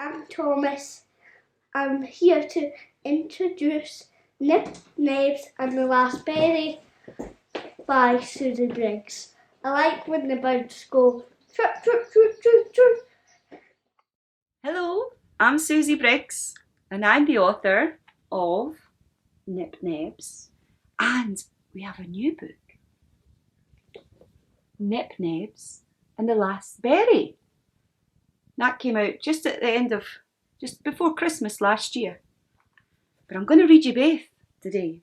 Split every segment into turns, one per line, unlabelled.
I'm Thomas. I'm here to introduce Nebs and the Last Berry by Susi Briggs. I like when the birds go chirp, chirp, chirp, chirp, chirp.
Hello, I'm Susi Briggs and I'm the author of Nebs, and we have a new book, Nebs and the Last Berry. That came out just before Christmas last year. But I'm going to read you both today.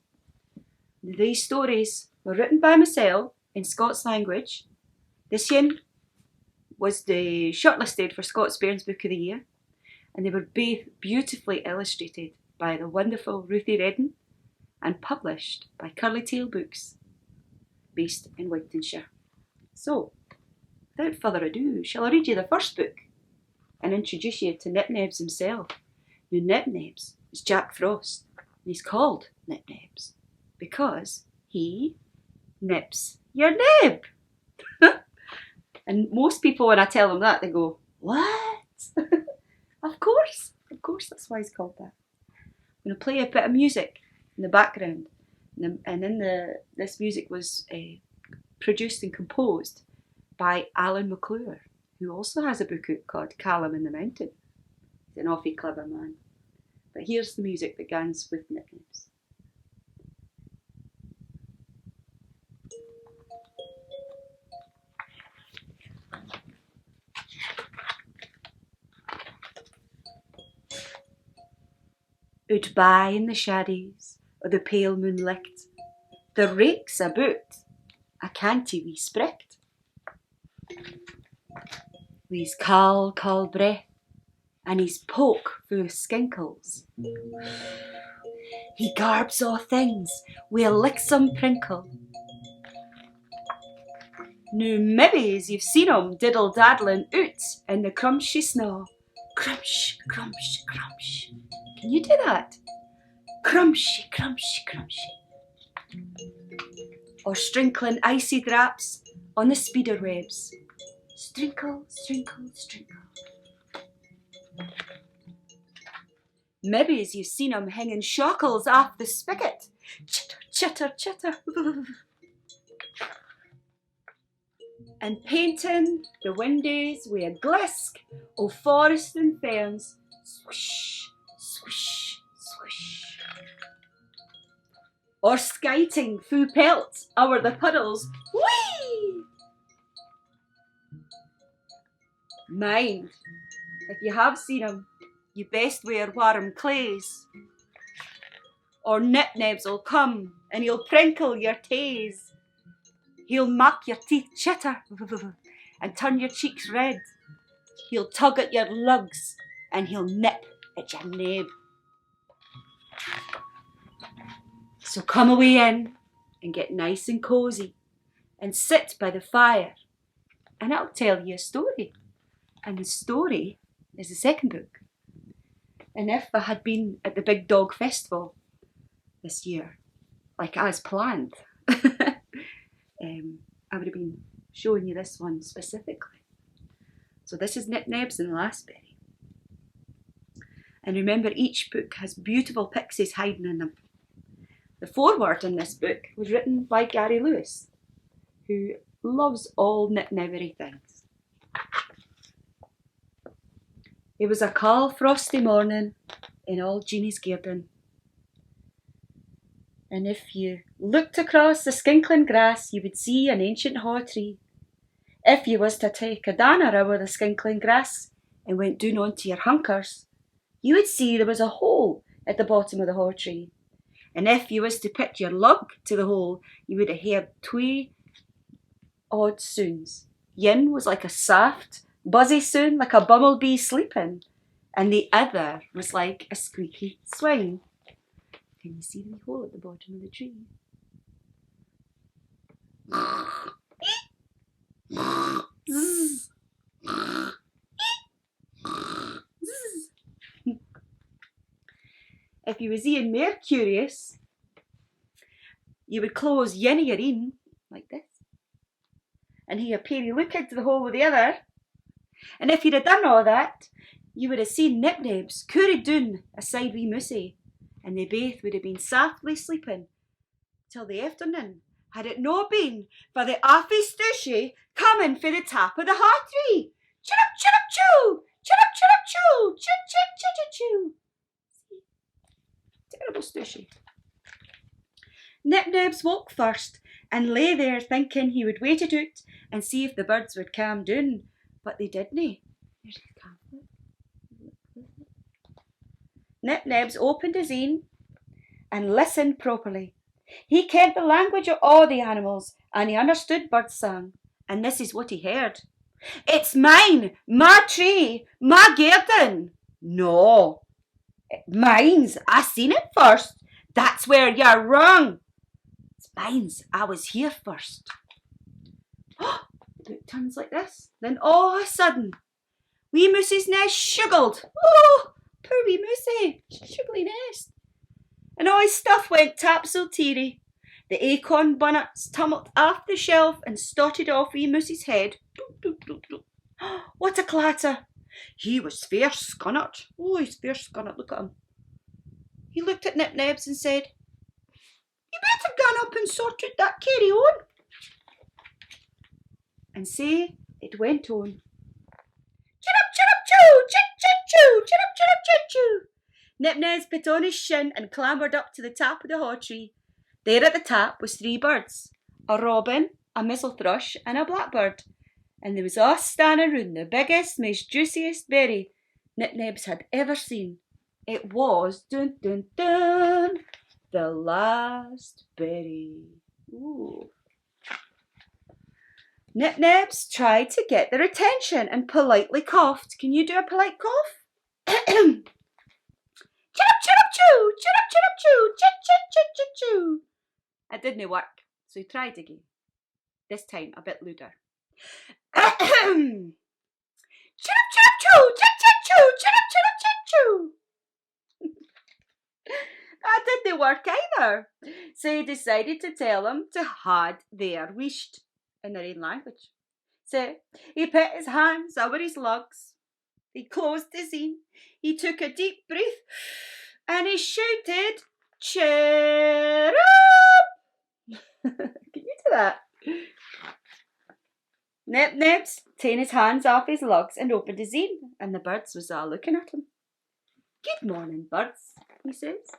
These stories were written by myself in Scots language. This one was shortlisted for Scots Bairns Book of the Year, and they were both beautifully illustrated by the wonderful Ruthie Redden and published by Curlytail Books, based in Wigtonshire. So, without further ado, shall I read you the first book and introduce you to Nebs himself? Now, Nebs is Jack Frost, and he's called Nebs because he nips your nib. And most people, when I tell them that, they go, "What?" Of course, that's why he's called that. I'm going to play a bit of music in the background, this music was produced and composed by Alan McClure, who also has a book out called Callum in the Mountain. He's an awfully clever man. But here's the music that goes with Nebs. Out by in the shadows o' the pale moonlicht, the rakes aboot a canty wee sprecht. Wi' his cauld breath and his poke fu' skinkles, he garbs a' things wi' a licksome prinkle. Noo mebbe's you've seen him diddle-daddling oot in the crumpshy snaw. Crumsh, crumsh, crumsh. Can you do that? Crumpshy, crumpshy, crumpshy. Or strinkling icy draps on the speeder webs. Strinkle, strinkle, strinkle. Mebbe's you've seen him hanging shackles off the spigot. Chitter, chitter, chitter. And painting the windows wi' a glisk o' forest and ferns. Swish, swish, swish. Or skiting fu' pelt o'er the puddles. Whee! Mind, if you have seen him, you best wear warm clays, or Nebs'll come and he'll prinkle your taes. He'll mak your teeth chitter and turn your cheeks red. He'll tug at your lugs and he'll nip at your neb. So come away in and get nice and cosy and sit by the fire, and I'll tell you a story. And the story is the second book. And if I had been at the Big Dog Festival this year, like as planned, I would have been showing you this one specifically. So this is Nebs and the Last Berry. And remember, each book has beautiful pixies hiding in them. The foreword in this book was written by Gary Lewis, who loves all nip-nebbery things. It was a cauld frosty morning in old Jeannie's garden. And if you looked across the skinkling grass, you would see an ancient haw tree. If you was to take a danner over the skinkling grass and went down onto your hunkers, you would see there was a hole at the bottom of the haw tree. And if you was to put your lug to the hole, you would have heard twee odd sounds. Yin was like a soft, buzzy sound, like a bumblebee sleeping, and the other was like a squeaky swing. Can you see the hole at the bottom of the tree? If you was even more curious, you would close yin of your een, like this, and hear a peery look into the hole with the other. And if you'd have done all that, you would have seen Nebs courage doon aside wee Mousy, and they both would have been softly sleeping till the afternoon, had it not been for the awful Susi coming for the top of the hot tree. Chirrup, chirrup, choo! Chirrup, chirrup, choo! Chit, chit, chit, chit, choo! Terrible Susi. Nebs woke first and lay there thinking he would wait it out and see if the birds would calm down, but they didn't. Nebs opened his een and listened properly. He kent the language of all the animals and he understood bird song, and this is what he heard. It's mine, my tree, my garden. No, mine's, I seen it first. That's where you're wrong. It's mine's, I was here first. It turns like this. Then all of a sudden, wee Moosy's nest shuggled. Oh, poor wee Moosy, shuggly nest. And all his stuff went topsy-turvy. The acorn bonnets tumbled off the shelf and started off wee Moosy's head. What a clatter! He was fair scunnered. Oh, he's fair scunnered, look at him. He looked at Nebs and said, "You better go up and sort out that carry on." And say it went on. Chirrup, chirrup, choo! Chit, chit, choo! Chirrup, chirrup, chit, choo! Nebs put on his shin and clambered up to the top of the haw tree. There at the top was 3 birds, a robin, a missel thrush and a blackbird, and they was all standing round the biggest, most juiciest berry Nebs had ever seen. It was, dun dun dun, the last berry. Ooh. Nebs tried to get their attention and politely coughed. Can you do a polite cough? Chirrup, chirrup, choo! Chirrup, chirrup, choo! Chit, chit, chit, chit, choo! It didn't work, so he tried again. This time a bit louder. Chirrup, chirrup, choo! Chit, chit, choo! Chirrup, chirrup, chit, choo! That didn't work either, so he decided to tell them to had their wished in their own language. So he put his hands over his lugs, he closed his een, he took a deep breath, and he shouted, "Chirrup!" Can you do that? Nebs taken his hands off his lugs and opened his een, and the birds was all looking at him. "Good morning, birds," he says.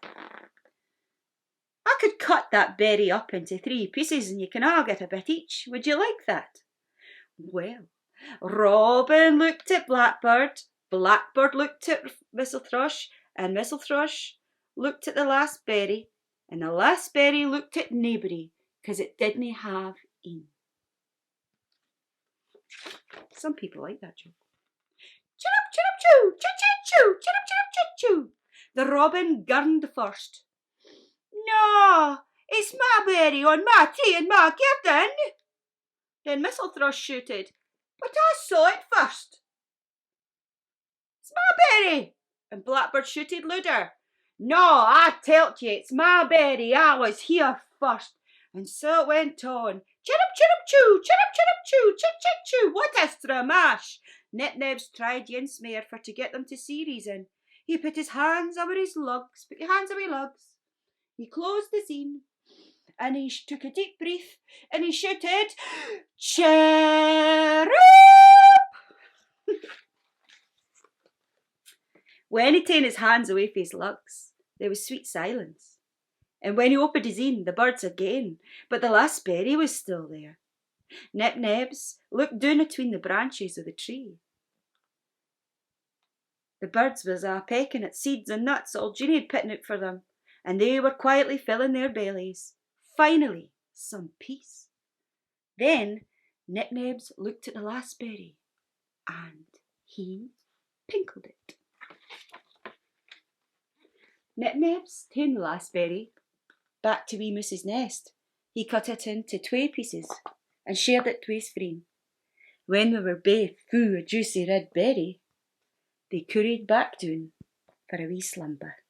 "I could cut that berry up into 3 pieces and you can all get a bit each. Would you like that?" Well, Robin looked at Blackbird, Blackbird looked at Missel Thrush, and Missel Thrush looked at the last berry, and the last berry looked at nobody, because it didn't have een. Some people like that joke. Chirrup, chirrup, choo! Chit, chit, choo! Chirrup, chirrup, chit, choo! The robin gurned first. "No, it's my berry on my tree in my garden." Then Missel Thrush shouted, "But I saw it first." "It's my berry." And Blackbird shouted louder. "No, I tell't you, it's my berry. I was here first." And so it went on. Chirrup, chirrup, choo! Chirrup, chirrup, choo! Chit, chit, choo! What a stramash! Nebs tried once more for to get them to see reason. He put his hands over his lugs. Put your hands over your lugs. He closed the zine, and he took a deep breath, and he shouted, "Chirrup!" When he taken his hands away from his lugs, there was sweet silence. And when he opened his een, the birds again, but the last berry was still there. Nebs looked down between the branches of the tree. The birds was pecking at seeds and nuts all Ginny had put out for them, and they were quietly filling their bellies. Finally, some peace. Then Nebs looked at the last berry, and he pinkled it. Nebs taken the last berry back to wee Moose's nest. He cut it into 2 pieces and shared it to his friend. When they were both full of juicy red berry, they curried back down for a wee slumber.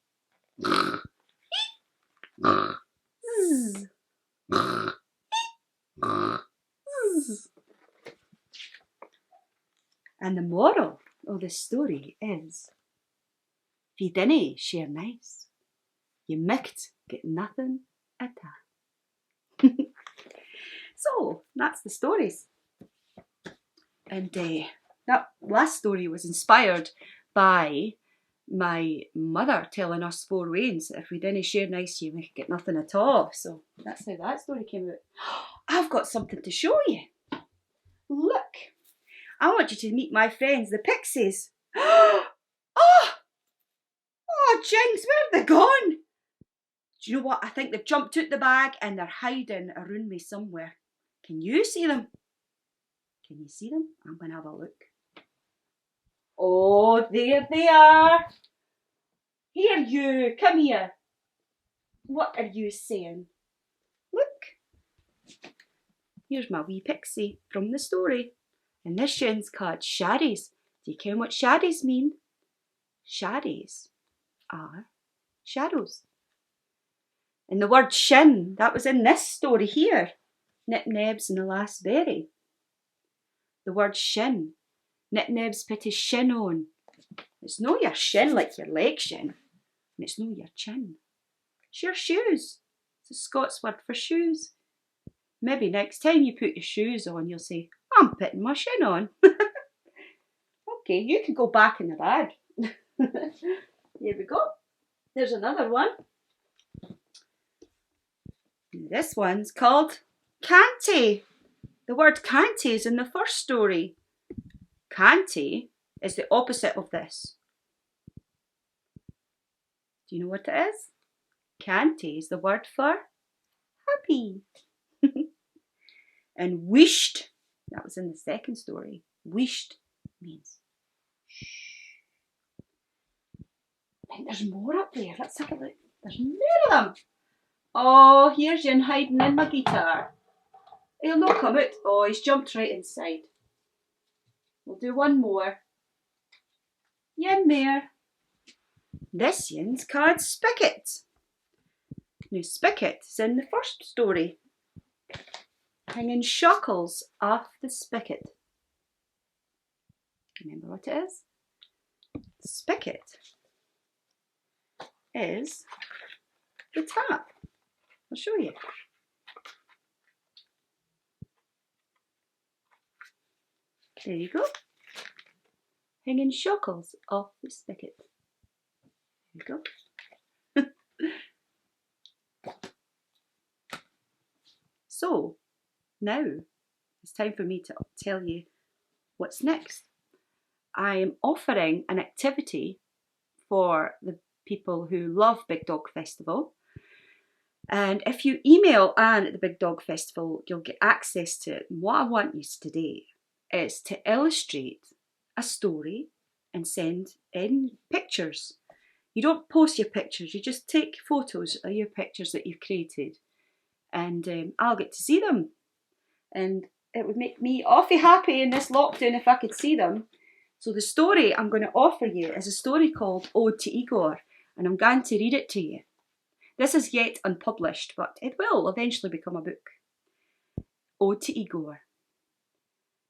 And the moral Oh, the story is, if you dinna share nice, you micht get nothing at all. So, that's the stories. And that last story was inspired by my mother telling us 4 ways, if we didn't share nice, you might get nothing at all. So that's how that story came out. I've got something to show you. Look, I want you to meet my friends, the pixies. Oh, jinx, where have they gone? Do you know what? I think they've jumped out the bag and they're hiding around me somewhere. Can you see them? Can you see them? I'm going to have a look. Oh, there they are. Here you, come here. What are you saying? Look. Here's my wee pixie from the story. And this shin's called shaddies. Do you ken what shaddies mean? Shaddies are shadows. And the word shin, that was in this story here. Nip Nebs and the last berry. The word shin. Nip Nebs put his shin on. It's no your shin like your leg shin. And it's no your chin. It's your shoes. It's a Scots word for shoes. Maybe next time you put your shoes on, you'll say, I'm putting my shin on. Okay, you can go back in the bag. Here we go. There's another one. This one's called canty. The word canty is in the first story. Canty is the opposite of this. Do you know what it is? Canty is the word for happy. And wished, that was in the second story. Wished means shh. I think there's more up there. Let's have a look. There's more of them. Oh, here's Yin hiding in my guitar. He'll not come out. Oh, he's jumped right inside. We'll do one more. Yin there. This Yin's called Spigot. Now, Spigot is in the first story. Hanging shackles off the spigot. Remember what it is? Spigot is the tap. I'll show you. There you go. Hanging shackles off the spigot. There you go. So, now it's time for me to tell you what's next. I am offering an activity for the people who love Big Dog Festival. And if you email Anne at the Big Dog Festival, you'll get access to it. And what I want you to do is to illustrate a story and send in pictures. You don't post your pictures, you just take photos of your pictures that you've created. And I'll get to see them. And it would make me awfully happy in this lockdown if I could see them. So the story I'm going to offer you is a story called Ode to Igor, and I'm going to read it to you. This is yet unpublished, but it will eventually become a book. Ode to Igor.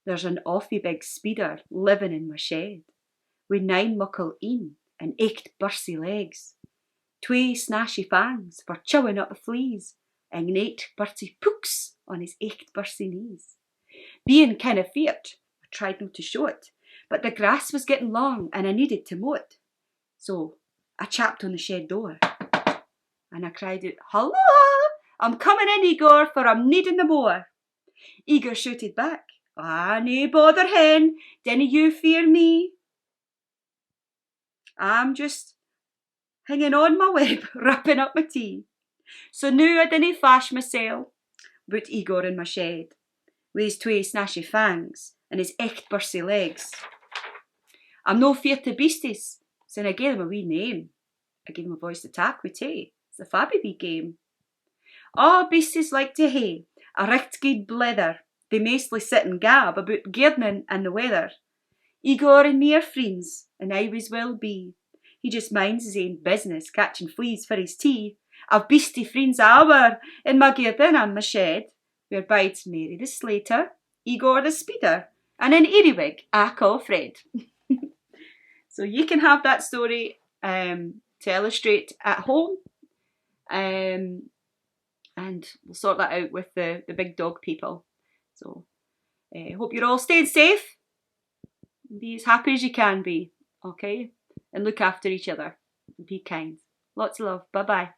There's an awfully big speeder living in my shed, with 9 muckle een and 8 bursy legs, 2 snashy fangs for chewing up the fleas, and 8 bursy pooks on his 8 bursy knees. Being kind of feared, I tried not to show it, but the grass was getting long and I needed to mow it. So I chapped on the shed door and I cried out, "Hello, I'm coming in, Igor, for I'm needing the mower." Igor shouted back, "Ah, nae bother, hen, dinna you fear me. I'm just hanging on my web, wrapping up my tea. So now I dinna fash mysel about Igor in my shed, with his 2 snashy fangs and his 8 bursy legs. I'm no feared to beasties, so I gave him a wee name. I gave him a voice to talk with too. It's a fabby wee game. All beasties like to hae a richt good blether. They mostly sit and gab about gardening and the weather. Igor and me are friends, and always will be. He just minds his own business, catching fleas for his tea. I've beastie friends our in my garden and my shed, where bides Mary the Slater, Igor the Speeder, and an earwig I call Fred." So you can have that story to illustrate at home. And we'll sort that out with the big dog people. So hope you're all staying safe. Be as happy as you can be, okay? And look after each other. Be kind. Lots of love. Bye-bye.